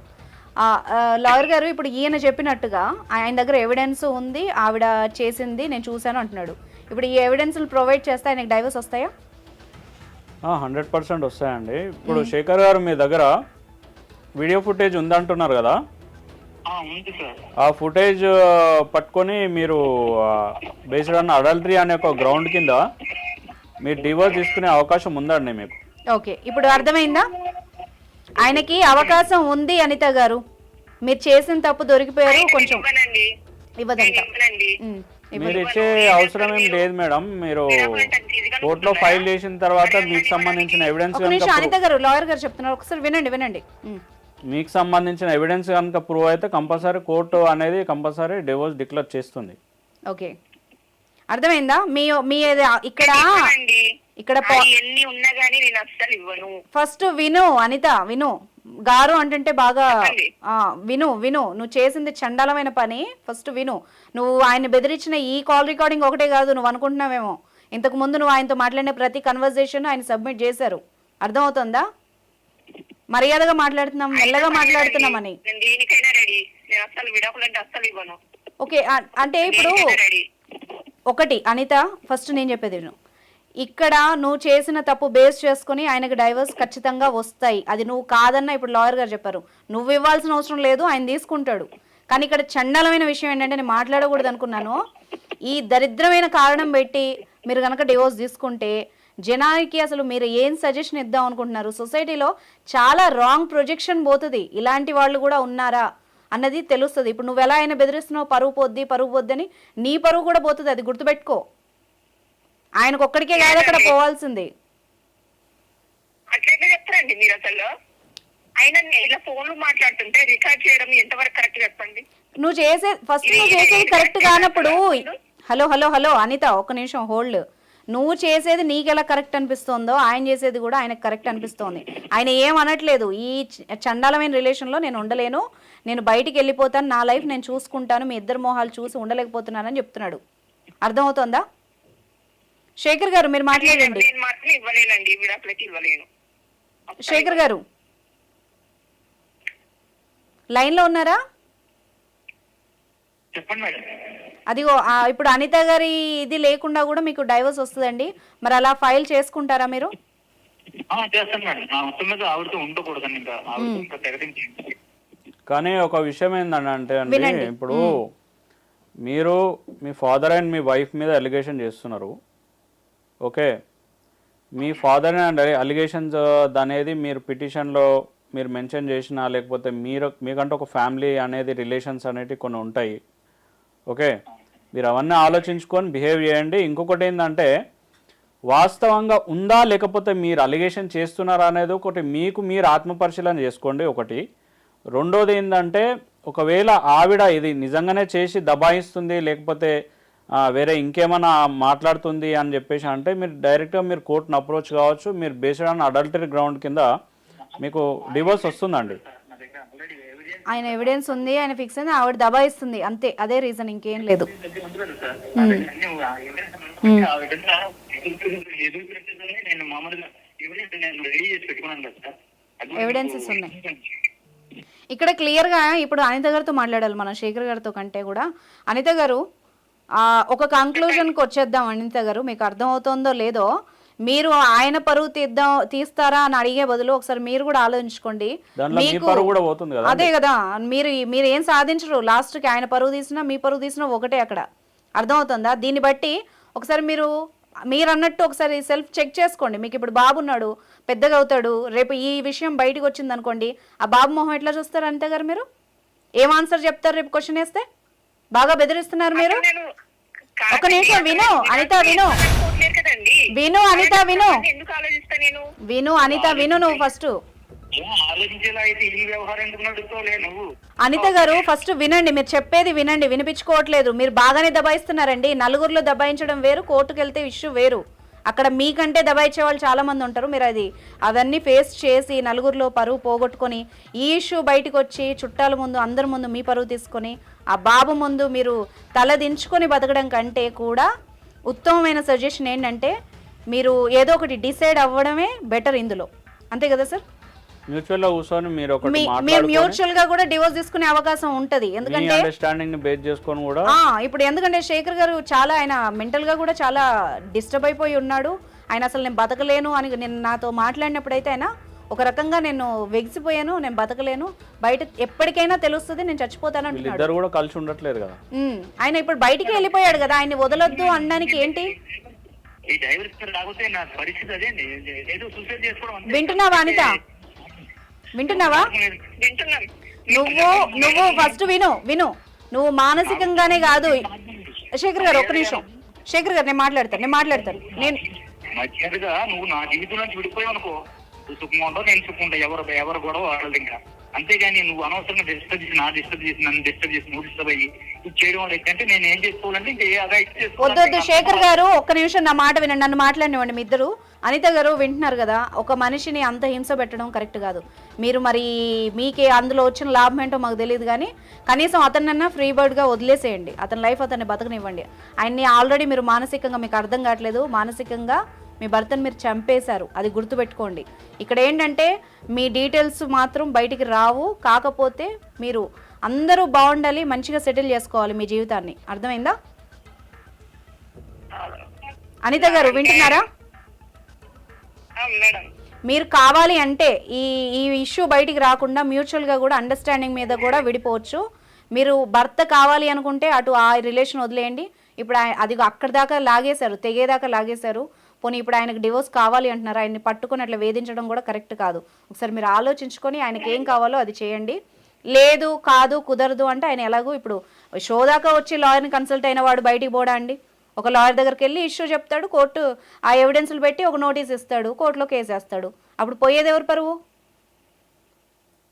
[SPEAKER 1] లాయర్ గారు, ఇప్పుడు ఈయన చెప్పినట్టుగా ఆయన దగ్గర ఎవిడెన్స్ ఉంది, ఆవిడ చేసింది నేను చూశాను అంటున్నాడు. ఇప్పుడు ఈ ఎవిడెన్స్లు ప్రొవైడ్ చేస్తే ఆయనకి డైవర్స్ వస్తాయా?
[SPEAKER 3] 100% వస్తాయండి. ఇప్పుడు శేఖర్ గారు మీ దగ్గర వీడియో ఫుటేజ్ ఉందంటున్నారు కదా, ఆ ఫుటేజ్ పట్టుకొని మీరు బేస్డ్ ఆన్ అడల్టరీ అనే ఒక గ్రౌండ్ కింద మీరు డివోర్స్ తీసుకునే అవకాశం ఉందండి మీకు.
[SPEAKER 1] ఓకే, ఇప్పుడు అర్థమైందా? ఆయనకి అవకాశం ఉంది అనిత గారు. మీరు చేసిన తప్పు దొరికిపోయారు, కొంచెం ఇవ్వదంట.
[SPEAKER 3] మీరు ఇచ్చే అవసరం ఏం లేదు మేడం. మీరు కోర్టులో ఫైల్ చేసిన తర్వాత మీకు సంబంధించిన ఎవిడెన్స్
[SPEAKER 1] అనిత గారు, లాయర్ గారు చెప్తున్నారు, ఒకసారి వినండి.
[SPEAKER 3] మీకు సంబంధించిన ఎవిడెన్స్ కనుక ప్రూవ్ అయితే కంపల్సరీ కోర్టు అనేది కంపల్సరీ డివోర్స్ డిక్లేర్ చేస్తుంది.
[SPEAKER 1] ఓకే, అర్థమైందా? మీ ఇక్కడ
[SPEAKER 4] ఎన్ని ఉన్నా గానీ నేను అస్సలు ఇవ్వను.
[SPEAKER 1] ఫస్ట్ విను అనిత, విను. గారు అంటే బాగా విను. నువ్వు చేసింది చండాలమైన పని. ఫస్ట్ విను. నువ్వు ఆయన బెదిరించిన ఈ కాల్ రికార్డింగ్ ఒకటే కాదు, నువ్వు అనుకుంటున్నావేమో. ఇంతకు ముందు నువ్వు ఆయనతో మాట్లాడిన ప్రతి కన్వర్జేషన్ ఆయన సబ్మిట్ చేశారు. అర్థమవుతుందా? మర్యాదగా మాట్లాడుతున్నాం, మెల్లగా మాట్లాడుతున్నామని. ఓకే, అంటే ఇప్పుడు ఒకటి అనిత, ఫస్ట్ నేను చెప్పేది విను. ఇక్కడ నువ్వు చేసిన తప్పు బేస్ చేసుకుని ఆయనకు డైవర్స్ ఖచ్చితంగా వస్తాయి. అది నువ్వు కాదన్నా ఇప్పుడు లాయర్ గారు చెప్పారు, నువ్వు ఇవ్వాల్సిన అవసరం లేదు, ఆయన తీసుకుంటాడు. కానీ ఇక్కడ చండాలమైన విషయం ఏంటంటే, నేను మాట్లాడకూడదు అనుకున్నాను, ఈ దరిద్రమైన కారణం పెట్టి మీరు కనుక డివోర్స్ తీసుకుంటే జనానికి అసలు మీరు ఏం సజెషన్ ఇద్దాం అనుకుంటున్నారు? సొసైటీలో చాలా రాంగ్ ప్రొజెక్షన్ పోతుంది. ఇలాంటి వాళ్ళు కూడా ఉన్నారా అన్నది తెలుస్తుంది. ఇప్పుడు నువ్వు ఎలా ఆయన బెదిరిస్తున్నావు, పరువు పోద్ది అని నీ పరువు కూడా పోతుంది, అది గుర్తుపెట్టుకో. ఆయనకు ఒక్కడికే కాదు అక్కడ పోవాల్సింది.
[SPEAKER 4] అట్లయితే చెప్తారండి మీరు అసలు. అయినా ఇలా ఫోన్లు మాట్లాడుతుంటే రికార్డ్ చేయడం ఎంతవరకు కరెక్ట్ చెప్పండి?
[SPEAKER 1] నువ్వు చేసేది కరెక్ట్ కానప్పుడు. హలో అనిత, ఒక్క నిమిషం హోల్డ్. నువ్వు చేసేది నీకు ఎలా కరెక్ట్ అనిపిస్తుందో ఆయన చేసేది కూడా ఆయనకు కరెక్ట్ అనిపిస్తోంది. ఆయన ఏం అనట్లేదు, ఈ చండాలమైన రిలేషన్లో నేను ఉండలేను, నేను బయటికి వెళ్ళిపోతాను, నా లైఫ్ నేను చూసుకుంటాను, మీ ఇద్దరు మొహాలు చూసి ఉండలేకపోతున్నానని చెప్తున్నాడు. అర్థమవుతోందా? శేఖర్ గారు మీరు మాట్లాడండి. శేఖర్ గారు లైన్లో ఉన్నారా?
[SPEAKER 2] చెప్పండి మేడం.
[SPEAKER 1] అదిగో ఇప్పుడు అనిత గారి ఇది లేకుండా కూడా మీకు డైవర్స్ వస్తుందండి. మరి అలా ఫైల్ చేసుకుంటారా మీరు?
[SPEAKER 2] చేస్తాను మేడం. నా మొత్తం మీద ఆవిడతో ఉండకూడదండి, ఇంకా తెగదించి.
[SPEAKER 3] కానీ ఒక విషయం ఏంటంటే అండి, ఇప్పుడు మీరు మీ ఫాదర్ అండ్ మీ వైఫ్ మీద అలిగేషన్ చేస్తున్నారు. Okay, me father and alligations అనేది మీరు పిటిషన్లో మీరు మెన్షన్ చేసినా, లేకపోతే మీకంటే ఒక ఫ్యామిలీ అనేది రిలేషన్స్ అనేవి కొన్ని ఉంటాయి. ఓకే, మీరు అవన్నీ ఆలోచించుకొని బిహేవ్ చేయండి. ఇంకొకటి ఏంటంటే, వాస్తవంగా ఉందా లేకపోతే మీరు అలిగేషన్ చేస్తున్నారా అనేది ఒకటి మీరు ఆత్మపరిశీలన చేసుకోండి ఒకటి. రెండోది ఏంటంటే, ఒకవేళ ఆవిడ ఇది నిజంగానే చేసి దబాయిస్తుంది, లేకపోతే వేరే ఇంకేమైనా మాట్లాడుతుంది అని చెప్పేసి అంటే మీరు డైరెక్ట్గా మీరు కోర్టును అప్రోచ్ కావచ్చు. మీరు బేస్డ్ ఆన్ అడల్టరీ గ్రౌండ్ కింద మీకు డివోర్స్ వస్తుందండి.
[SPEAKER 1] ఆయన ఎవిడెన్స్ ఉంది, ఆయన ఫిక్స్ అయింది, ఆవిడ దబాయిస్తుంది అంతే, అదే రీజన్, ఇంకేం లేదు.
[SPEAKER 2] నేను మామూలుగా నేను రెడీ చేసి పెట్టుకున్నాను కదా సార్.
[SPEAKER 1] ఎవిడెన్సెస్ ఉన్నాయి ఇక్కడ క్లియర్గా. ఇప్పుడు అనిత గారితో మాట్లాడాలి మనం, శేఖర్ గారితో కంటే కూడా. అనిత గారు ఒక కంక్లూజన్కి వచ్చేద్దాం. అనిత గారు, మీకు అర్థమవుతుందో లేదో, మీరు ఆయన పరువు తీస్తారా అని అడిగే బదులు ఒకసారి మీరు కూడా ఆలోచించుకోండి. మీకు అదే కదా, మీరు ఏం సాధించరు, లాస్ట్కి ఆయన పరువు తీసినా మీ పరువు తీసినా ఒకటే అక్కడ. అర్థమవుతుందా? దీన్ని బట్టి ఒకసారి మీరు అన్నట్టు ఒకసారి సెల్ఫ్ చెక్ చేసుకోండి. మీకు ఇప్పుడు బాబు ఉన్నాడు, పెద్దగా అవుతాడు, రేపు ఈ విషయం బయటకు వచ్చింది అనుకోండి, ఆ బాబు మొహం ఎట్లా చూస్తారు అనిత గారు? మీరు ఏం ఆన్సర్ చెప్తారు రేపు క్వశ్చన్ వేస్తే? బాగా బెదిరిస్తున్నారు మీరు. ఒక నిమిషం విను అనిత, విను అనిత, విను అనిత, విను నువ్వు ఫస్ట్. అనిత గారు ఫస్ట్ వినండి, మీరు చెప్పేది వినండి, వినిపించుకోవట్లేదు. మీరు బాగానే దబాయిస్తున్నారండి. నలుగురిలో దబాయించడం వేరు, కోర్టుకు వెళ్తే ఇష్యూ వేరు. అక్కడ మీకంటే దబాయించే వాళ్ళు చాలా మంది ఉంటారు. మీరు అవన్నీ ఫేస్ చేసి నలుగురిలో పరువు పోగొట్టుకొని ఈ ఇష్యూ బయటకు వచ్చి చుట్టాల ముందు అందరి ముందు మీ పరువు తీసుకొని ఆ బాబు ముందు మీరు తల దించుకొని బతకడం కంటే కూడా ఉత్తమమైన సజెషన్ ఏంటంటే మీరు ఏదో ఒకటి డిసైడ్ అవ్వడమే బెటర్ ఇందులో. అంతే కదా సార్?
[SPEAKER 3] మ్యూచువల్ గా కూర్చొని మీరు
[SPEAKER 1] మీరు మ్యూచువల్ గా కూడా డివోర్స్ తీసుకునే అవకాశం ఉంటది. ఎందుకంటే
[SPEAKER 3] అండర్స్టాండింగ్ ని బేస్ చేసుకొని కూడా
[SPEAKER 1] ఇప్పుడు ఎందుకంటే శేఖర్ గారు చాలా ఆయన మెంటల్ గా కూడా చాలా డిస్టర్బ్ అయిపోయి ఉన్నాడు. ఆయన అసలు నేను బతకలేను అని నేను నాతో మాట్లాడినప్పుడైతే ఆయన ఒక రకంగా నేను వెగిసిపోయాను, నేను బతకలేను, బయట ఎప్పటికైనా తెలుస్తుంది, నేను చచ్చిపోతాను అంటున్నాడు.
[SPEAKER 3] ఇద్దరు కూడా కలిసి ఉండట్లేదు కదా.
[SPEAKER 1] ఆయన ఇప్పుడు బయటికి వెళ్ళిపోయాడు కదా, ఆయన్ని వదలొద్దు అనడానికి ఏంటి? వింటున్నావా అనిత? వింటున్నావా? నువ్వు ఫస్ట్ విను. నువ్వు మానసికంగానే కాదు. శేఖర్ గారు ఒక్క నిమిషం, శేఖర్ గారు నేను మాట్లాడతాను.
[SPEAKER 2] నువ్వు నా జీవితం నుంచి విడిపోయావు అనుకో, నువ్వు సుఖంగా ఉంటావు, నేను సుఖంగా, ఎవరు గొడవ వాళ్ళది. ఇంకా అంతేగాని నువ్వు అనవసరంగా డిస్టర్బ్ చేసి నన్ను డిస్టర్బ్ చేసి నువ్వు డిస్టర్బ్ అయ్యి ఇది చేయడం వల్ల ఏంటంటే నేను ఏం చేసుకోవాలంటే ఇంకా
[SPEAKER 1] వద్దు. శేఖర్ గారు ఒక్క నిమిషం నా మాట వినండి, నన్ను మాట్లాడినివ్వండి మీ ఇద్దరు. అనిత గారు వింటున్నారు కదా, ఒక మనిషిని అంత హింస పెట్టడం కరెక్ట్ కాదు. మీరు మరి మీకే అందులో వచ్చిన లాభం ఏంటో మాకు తెలియదు, కానీ కనీసం అతన్నన్నా ఫ్రీ బర్డ్గా వదిలేసేయండి. అతని లైఫ్ అతన్ని బతకనివ్వండి. ఆయన్ని ఆల్రెడీ మీరు మానసికంగా, మీకు అర్థం కావట్లేదు, మానసికంగా మీ భర్తను మీరు చంపేశారు, అది గుర్తుపెట్టుకోండి. ఇక్కడ ఏంటంటే మీ డీటెయిల్స్ మాత్రం బయటికి రావు. కాకపోతే మీరు అందరూ బాగుండాలి, మంచిగా సెటిల్ చేసుకోవాలి మీ జీవితాన్ని. అర్థమైందా? అనిత గారు వింటున్నారా? మీరు కావాలి అంటే ఈ ఇష్యూ బయటికి రాకుండా మ్యూచువల్గా కూడా అండర్స్టాండింగ్ మీద కూడా విడిపోవచ్చు. మీరు భర్త కావాలి అనుకుంటే అటు ఆ రిలేషన్ వదిలేయండి. ఇప్పుడు అది అక్కడి దాకా లాగేశారు, తెగేదాకా లాగేశారు. పోనీ ఇప్పుడు ఆయనకు డివోర్స్ కావాలి అంటున్నారు, ఆయన్ని పట్టుకొని అట్లా వేధించడం కూడా కరెక్ట్ కాదు. ఒకసారి మీరు ఆలోచించుకొని ఆయనకి ఏం కావాలో అది చేయండి. లేదు కాదు కుదరదు అంటే ఆయన ఎలాగో ఇప్పుడు షో దాకా వచ్చి లాయర్ని కన్సల్ట్ అయిన వాడు బయటికి పోడా అండి? ఒక లాయర్ దగ్గరికి వెళ్ళి ఇష్యూ చెప్తాడు, కోర్టు ఆ ఎవిడెన్స్లు పెట్టి ఒక నోటీస్ ఇస్తాడు, కోర్టులో కేసు వేస్తాడు. అప్పుడు పోయేది ఎవరు పరువు?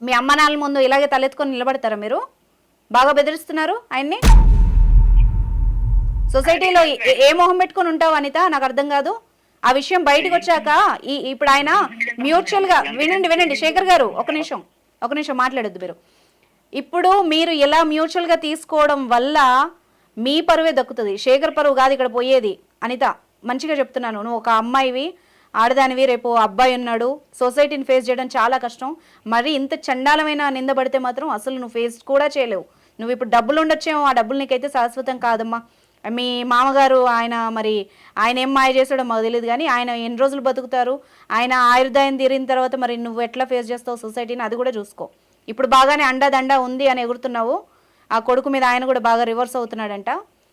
[SPEAKER 1] మీ అమ్మ నాన్నల ముందు ఇలాగే తలెత్తుకొని నిలబడతారా మీరు? బాగా బెదిరిస్తున్నారు ఆయన్ని. సొసైటీలో ఏ మొహం పెట్టుకొని ఉంటావు అనిత? నాకు అర్థం కాదు. ఆ విషయం బయటకు వచ్చాక ఇప్పుడు ఆయన మ్యూచువల్గా వినండి శేఖర్ గారు, ఒక నిమిషం మాట్లాడొద్దు మీరు. ఇప్పుడు మీరు ఇలా మ్యూచువల్గా తీసుకోవడం వల్ల మీ పరువే దక్కుతుంది, శేఖర్ పరువు కాదు ఇక్కడ పోయేది. అనిత మంచిగా చెప్తున్నాను, నువ్వు ఒక అమ్మాయివి, ఆడదానివి, రేపు అబ్బాయి ఉన్నాడు, సొసైటీని ఫేస్ చేయడం చాలా కష్టం. మరి ఇంత చండాలమైన నిందబడితే మాత్రం అసలు నువ్వు ఫేస్ కూడా చేయలేవు. నువ్వు ఇప్పుడు డబ్బులు ఉండొచ్చేమో, ఆ డబ్బులు నీకైతే శాశ్వతం కాదమ్మా. మీ మామగారు ఆయన ఏం మాయ చేసాడో మాకు తెలియదు, కానీ ఆయన ఎన్ని రోజులు బతుకుతారు, ఆయన ఆయుర్దాయం తీరిన తర్వాత మరి నువ్వు ఎట్లా ఫేస్ చేస్తావు సొసైటీని, అది కూడా చూసుకో. ఇప్పుడు బాగానే అండా ఉంది అని ఎగురుతున్నావు, ఆ కొడుకు మీద ఆయన కూడా బాగా రివర్స్ అవుతున్నాడంట.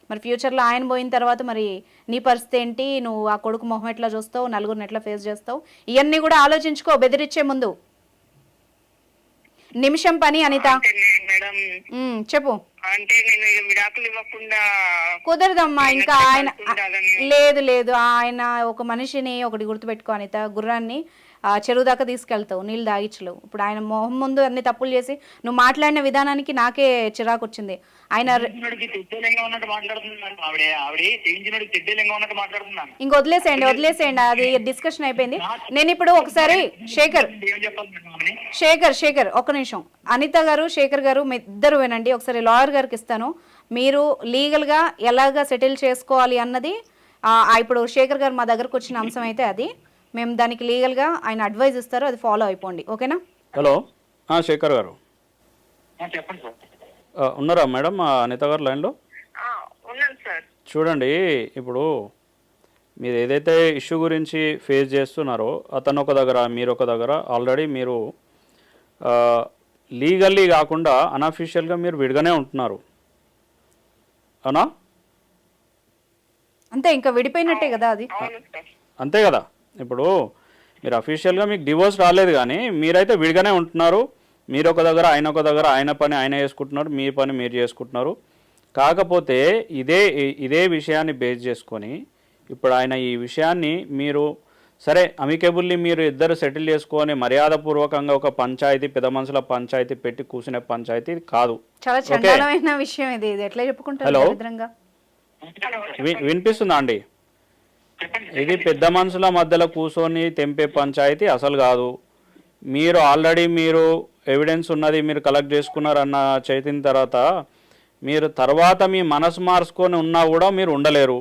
[SPEAKER 1] మరి ఫ్యూచర్లో ఆయన పోయిన తర్వాత మరి నీ పరిస్థితి ఏంటి? నువ్వు ఆ కొడుకు మొహం ఎట్లా చూస్తావు, నలుగురిని ఎట్లా ఫేస్ చేస్తావు, ఇవన్నీ కూడా ఆలోచించుకో బెదిరించే ముందు. నిమిషం పని అనిత చెప్పు.
[SPEAKER 4] అంటే నేను విడాకులు ఇవ్వకుండా
[SPEAKER 1] కుదరదమ్మా. ఇంకా ఆయన లేదు ఆయన ఒక మనిషిని ఒకటి గుర్తుపెట్టుకో అనిత, గుర్రాన్ని చెరువు దాకా తీసుకెళ్తావు, నీళ్ళు తాగించలేవు. ఇప్పుడు ఆయన మొహం ముందు అన్ని తప్పులు చేసి నువ్వు మాట్లాడిన విధానానికి నాకే చిరాకు వచ్చింది. ఆయన
[SPEAKER 2] తెడ్డేలింగా ఉన్నట్టు మాట్లాడుతున్నాను. ఆవిడ చేయించినోడికి తెడ్డేలింగా ఉన్నట్టు మాట్లాడుతున్నాను.
[SPEAKER 1] ఇంక వదిలేసేయండి, అది డిస్కషన్ అయిపోయింది. నేను ఇప్పుడు ఒకసారి
[SPEAKER 2] ఏం చెప్పాలి మేడం ఆమెని?
[SPEAKER 1] శేఖర్ ఒక్క నిమిషం. అనిత గారు, శేఖర్ గారు, మీ ఇద్దరు వినండి. ఒకసారి లాయర్ గారికి ఇస్తాను. మీరు లీగల్గా ఎలాగ సెటిల్ చేసుకోవాలి అన్నది ఇప్పుడు శేఖర్ గారు మా దగ్గరకు వచ్చిన అంశం అయితే అది మేము దానికి లీగల్గా ఆయన అడ్వైజ్ ఇస్తారు, అది ఫాలో అయిపోండి. ఓకేనా?
[SPEAKER 3] హలో శేఖర్ గారు
[SPEAKER 2] చెప్పండి సార్.
[SPEAKER 3] ఉన్నారా మేడం అనిత గారు లైన్లో?
[SPEAKER 4] ఉన్నాను సార్.
[SPEAKER 3] చూడండి, ఇప్పుడు మీరు ఏదైతే ఇష్యూ గురించి ఫేస్ చేస్తున్నారో అతను ఒక దగ్గర, మీరు ఒక దగ్గర, ఆల్రెడీ మీరు లీగల్లీ కాకుండా అన్అఫీషియల్గా మీరు విడిగానే ఉంటున్నారు, అవునా?
[SPEAKER 1] అంతే, ఇంకా విడిపోయినట్టే కదా అది.
[SPEAKER 3] అంతే కదా. ఇప్పుడు మీరు అఫీషియల్గా మీకు డివోర్స్ రాలేదు కానీ మీరైతే విడిగానే ఉంటున్నారు. మీరు ఒక దగ్గర, ఆయన ఒక దగ్గర, ఆయన పని ఆయన చేసుకుంటున్నారు, మీ పని మీరు చేసుకుంటున్నారు. కాకపోతే ఇదే విషయాన్ని బేస్ చేసుకొని ఇప్పుడు ఆయన ఈ విషయాన్ని మీరు సరే అమికేబుల్లీ మీరు ఇద్దరు సెటిల్ చేసుకొని మర్యాదపూర్వకంగా ఒక పంచాయతీ, పెద్ద మనుషుల పంచాయతీ పెట్టి కూర్చునే పంచాయతీ కాదు.
[SPEAKER 1] చాలా చండాలమైన విషయం ఇది. ఎట్లా చెప్పుకుంటారు?
[SPEAKER 3] వినిపిస్తుందా అండి? ఇది పెద్ద మనుషుల మధ్యలో కూర్చొని తెంపే పంచాయతీ అసలు కాదు. మీరు ఆల్రెడీ మీరు ఎవిడెన్స్ ఉన్నది, మీరు కలెక్ట్ చేసుకున్నారన్న చేతిన తర్వాత మీరు తర్వాత మీ మనసు మార్చుకొని ఉన్నా కూడా మీరు ఉండలేరు.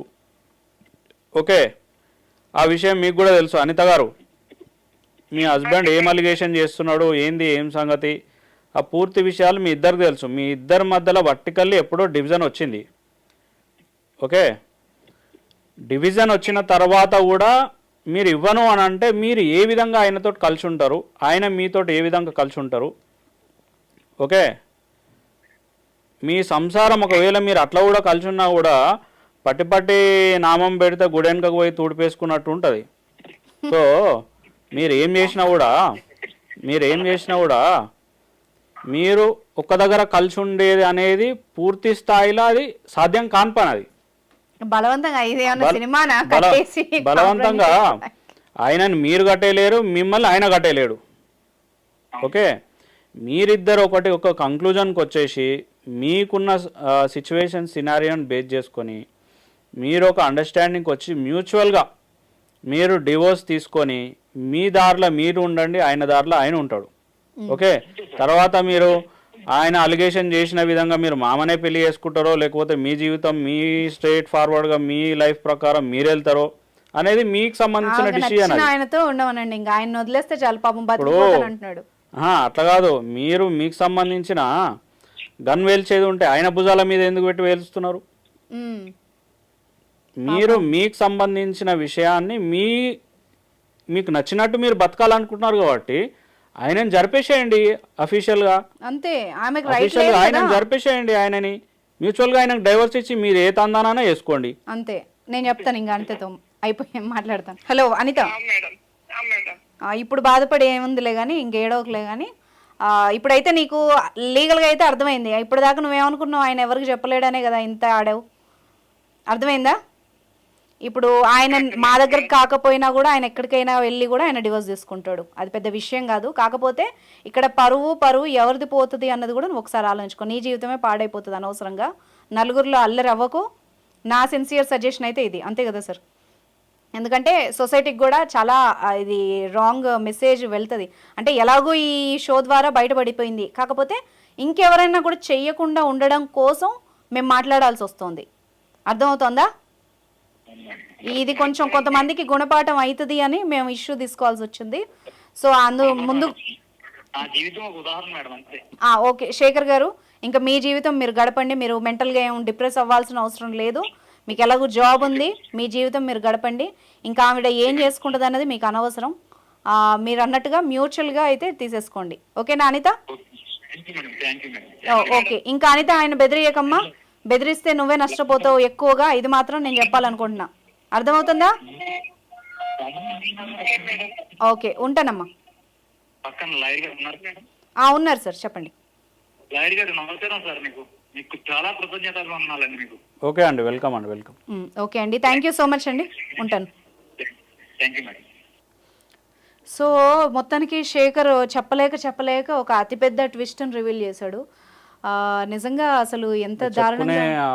[SPEAKER 3] ఓకే, ఆ విషయం మీకు కూడా తెలుసు. అనిత గారు, మీ హస్బెండ్ ఏం అలిగేషన్ చేస్తున్నాడు, ఏంది, ఏం సంగతి, ఆ పూర్తి విషయాలు మీ ఇద్దరికి తెలుసు. మీ ఇద్దరి మధ్యలో వర్టికల్లీ ఎప్పుడో డివిజన్ వచ్చింది. ఓకే, డివిజన్ వచ్చిన తర్వాత కూడా మీరు ఇవ్వను అని అంటే మీరు ఏ విధంగా ఆయనతో కలిసి ఉంటారు, ఆయన మీతో ఏ విధంగా కలిసి ఉంటారు? ఓకే, మీ సంసారం ఒకవేళ మీరు అట్లా కూడా కలిసి ఉన్నా కూడా పట్టి నామం పెడితే గుడెనకకు పోయి తూడిపేసుకున్నట్టు ఉంటుంది. సో మీరు ఏం చేసినా కూడా మీరు ఒక్క దగ్గర కలిసి ఉండేది అనేది పూర్తి స్థాయిలో అది సాధ్యం కాని పని. అది బలవంతంగా ఆయనని మీరు కట్టేయలేరు, మిమ్మల్ని ఆయన కట్టేయలేడు. ఓకే, మీరిద్దరు ఒక కంక్లూజన్కి వచ్చేసి మీకున్న సిచ్యువేషన్ సినారియోని బేస్ చేసుకొని మీరు ఒక అండర్స్టాండింగ్కి వచ్చి మ్యూచువల్గా మీరు డివోర్స్ తీసుకొని మీ దారిలో మీరు ఉండండి, ఆయన దారిలో ఆయన ఉంటాడు. ఓకే, తర్వాత మీరు ఆయన అలిగేషన్ చేసిన విధంగా మీరు మామనే పెళ్లి చేసుకుంటారో లేకపోతే మీ జీవితం మీ స్ట్రైట్ ఫార్వర్డ్గా మీ లైఫ్ ప్రకారం మీరు వెళ్తారో అనేది మీకు సంబంధించిన డిసిజన్.
[SPEAKER 1] ఆయనతో ఉండమనండి, ఇంకా ఆయన వదిలేస్తే చాలు, పాపం బతికిపోతానంటున్నాడు.
[SPEAKER 3] అట్లా కాదు, మీరు మీకు సంబంధించిన గన్ వేల్చేది ఉంటే ఆయన భుజాల మీద ఎందుకు పెట్టి వేలుస్తున్నారు? మీరు మీకు సంబంధించిన విషయాన్ని మీకు నచ్చినట్టు మీరు బతకాలనుకుంటున్నారు కాబట్టి ఆయనని జరిపేసేయండి అఫీషియల్గా.
[SPEAKER 1] అంతే,
[SPEAKER 3] ఆయనని జరిపేసేయండి. ఆయనని మ్యూచువల్గా ఆయనకు డైవర్స్ ఇచ్చి మీరు ఏ తందానైనా వేసుకోండి.
[SPEAKER 1] అంతే, నేను చెప్తాను, ఇంకా అంతేతో అయిపోయి మాట్లాడతాను. హలో అనిత, ఇప్పుడు బాధపడి ఏముందిలే కానీ, ఇంకేడోకలే కానీ, ఇప్పుడైతే నీకు లీగల్గా అయితే అర్థమైంది. ఇప్పుడు దాకా నువ్వేమనుకున్నావు, ఆయన ఎవరికి చెప్పలేడనే కదా ఇంత ఆడావు, అర్థమైందా? ఇప్పుడు ఆయన మా దగ్గరకు కాకపోయినా కూడా ఆయన ఎక్కడికైనా వెళ్ళి కూడా ఆయన డివోర్స్ తీసుకుంటాడు, అది పెద్ద విషయం కాదు. కాకపోతే ఇక్కడ పరువు ఎవరిది పోతుంది అన్నది కూడా నువ్వు ఒకసారి ఆలోచించుకో. నీ జీవితమే పాడైపోతుంది అనవసరంగా, నలుగురిలో అల్లరి అవ్వకు. నా సిన్సియర్ సజెషన్ అయితే ఇది, అంతే కదా సార్? ఎందుకంటే సొసైటీకి కూడా చాలా ఇది రాంగ్ మెసేజ్ వెళ్తుంది. అంటే ఎలాగో ఈ షో ద్వారా బయటపడిపోయింది, కాకపోతే ఇంకెవరైనా కూడా చెయ్యకుండా ఉండడం కోసం మేము మాట్లాడాల్సి వస్తుంది, అర్థమవుతుందా? ఇది కొంచెం కొంతమందికి గుణపాఠం అవుతుంది అని మేము ఇష్యూ తీసుకోవాల్సి వచ్చింది. సో ముందు ఓకే శేఖర్ గారు, ఇంకా మీ జీవితం మీరు గడపండి. మీరు మెంటల్గా ఏం డిప్రెస్ అవ్వాల్సిన అవసరం లేదు. మీకు ఎలాగో జాబ్ ఉంది, మీ జీవితం మీరు గడపండి. ఇంకా ఆవిడ ఏం చేసుకుంటుంది అన్నది మీకు అనవసరం. మీరు అన్నట్టుగా మ్యూచువల్గా అయితే తీసేసుకోండి. ఓకేనా అనిత? ఓకే, ఇంకా అనిత ఆయన బెదిరియకమ్మా, బెదిరిస్తే నువ్వే నష్టపోతావు ఎక్కువగా, ఇది మాత్రం నేను చెప్పాలనుకుంటున్నా, అర్థమవుతుందా? ఓకే, ఉంటానమ్మా. ఉన్నారు సార్, చెప్పండి.
[SPEAKER 3] ఓకే అండి, వెల్కమ్ అండి, వెల్కమ్.
[SPEAKER 1] ఓకే అండి, థ్యాంక్ యూ సో మచ్ అండి, ఉంటాను. సో మొత్తానికి శేఖర్ చెప్పలేక ఒక అతిపెద్ద ట్విస్ట్ని రివీల్ చేశాడు. నిజంగా అసలు ఎంత దారుణంగా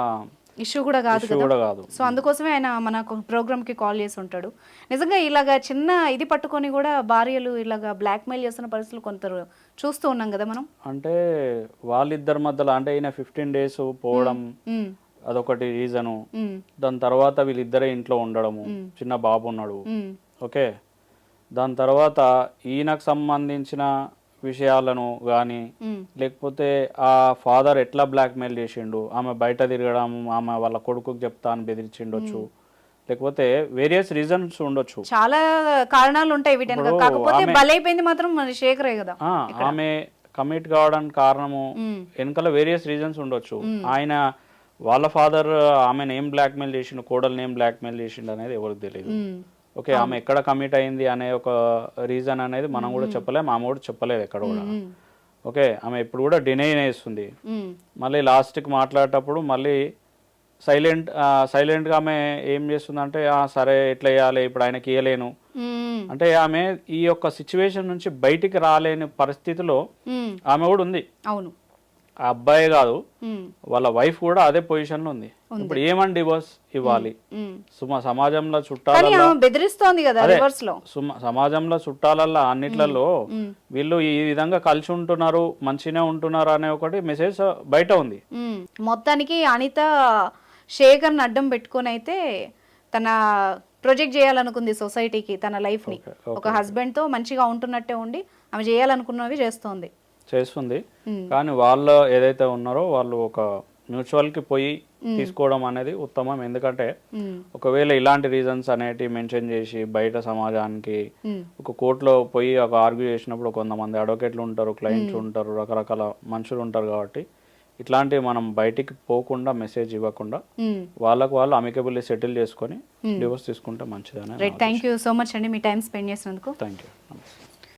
[SPEAKER 1] ఇష్యూ కూడా కాదు కదా. సో అందుకోసమే ఆయన మన ప్రోగ్రామ్కి కాల్ చేసి ఉంటాడు. నిజంగా ఇలాగా చిన్న ఇది పట్టుకొని కూడా భార్యలు ఇలాగా బ్లాక్మెయిల్ చేస్తున్న పరిస్థితులు కొంత చూస్తూ ఉన్నాం కదా మనం.
[SPEAKER 3] అంటే వాళ్ళిద్దరి మధ్యలో అంటే ఈయన 15 days పోవడం అదొకటి రీజను. దాని తర్వాత వీళ్ళిద్దరే ఇంట్లో ఉండడము, చిన్న బాబు ఉన్నాడు. ఓకే, దాని తర్వాత ఈయనకు సంబంధించిన విషయాలను కానీ లేకపోతే ఆ ఫాదర్ ఎట్లా బ్లాక్మెయిల్ చేసిండు, ఆమె బయట తిరగడం, ఆమె వాళ్ళ కొడుకుకి చెప్తా అని బెదిరించిండొచ్చు, లేకపోతే వేరియస్ రీజన్స్ ఉండొచ్చు,
[SPEAKER 1] చాలా కారణాలు ఉంటాయి వీటనక. కాకపోతే బలైపోయింది మాత్రం మన శేఖరే కదా.
[SPEAKER 3] ఆమె కమిట్ కావడానికి కారణము వెనకాల వేరియస్ రీజన్స్ ఉండొచ్చు. ఆయన వాళ్ళ ఫాదర్ ఆమెను ఏం బ్లాక్మెయిల్ చేసిండు, కోడల్ని ఏం బ్లాక్మెయిల్ చేసిండు అనేది ఎవరికి తెలియదు. ఓకే, ఆమె ఎక్కడ కమిట్ అయింది అనే ఒక రీజన్ అనేది మనం కూడా చెప్పలేము, ఆమె కూడా చెప్పలేదు ఎక్కడ కూడా. ఓకే, ఆమె ఇప్పుడు కూడా డినై చేస్తుంది. మళ్ళీ లాస్ట్కి మాట్లాడేటప్పుడు మళ్ళీ సైలెంట్గా ఆమె ఏం చేస్తుందంటే సరే ఎట్లా వేయాలి ఇప్పుడు ఆయనకి ఇయ్యలేను అంటే, ఆమె ఈ యొక్క సిచ్యువేషన్ నుంచి బయటికి రాలేని పరిస్థితిలో ఆమె కూడా ఉంది.
[SPEAKER 1] అవును,
[SPEAKER 3] ఆ అబ్బాయి కాదు వాళ్ళ వైఫ్ కూడా అదే పొజిషన్ లో ఉంది. ఇప్పుడు ఏమని డివోర్స్ ఇవ్వాలి? సమాజంలో చుట్టాలల్లో
[SPEAKER 1] బెదిరిస్తోంది కదా, రివర్స్ లో
[SPEAKER 3] సమాజంలో చుట్టాలల్లో అన్నిట్లలో వీళ్ళు ఈ విధంగా కలిసి ఉంటున్నారు, మంచిగానే ఉంటున్నారు అనే ఒకటి మెసేజ్ బయట ఉంది.
[SPEAKER 1] మొత్తానికి అనిత శేఖర్ని అడ్డం పెట్టుకొని అయితే తన ప్రొజెక్ట్ చేయాలనుకుంది సొసైటీకి తన లైఫ్ ని. ఒక హస్బెండ్ తో మంచిగా ఉంటున్నట్టే ఉండి ఆమె చేయాలనుకున్నవి చేస్తుంది.
[SPEAKER 3] కానీ వాళ్ళు ఏదైతే ఉన్నారో వాళ్ళు ఒక మ్యూచువల్ కి పోయి తీసుకోవడం అనేది ఉత్తమం. ఎందుకంటే ఒకవేళ ఇలాంటి రీజన్స్ అనేటివి మెన్షన్ చేసి బయట సమాజానికి ఒక కోర్టులో పోయి ఒక ఆర్గ్యూ చేసినప్పుడు కొంతమంది అడ్వకేట్లు ఉంటారు, క్లయింట్స్ ఉంటారు, రకరకాల మనుషులు ఉంటారు. కాబట్టి ఇట్లాంటివి మనం బయటికి పోకుండా మెసేజ్ ఇవ్వకుండా వాళ్ళకు వాళ్ళు అమికబుల్లీ సెటిల్ చేసుకొని డివోర్స్ తీసుకుంటే మంచిదని.
[SPEAKER 1] థ్యాంక్ యూ సో మచ్ అండి మీ టైం స్పెండ్ చేసినందుకు.
[SPEAKER 3] Thank you.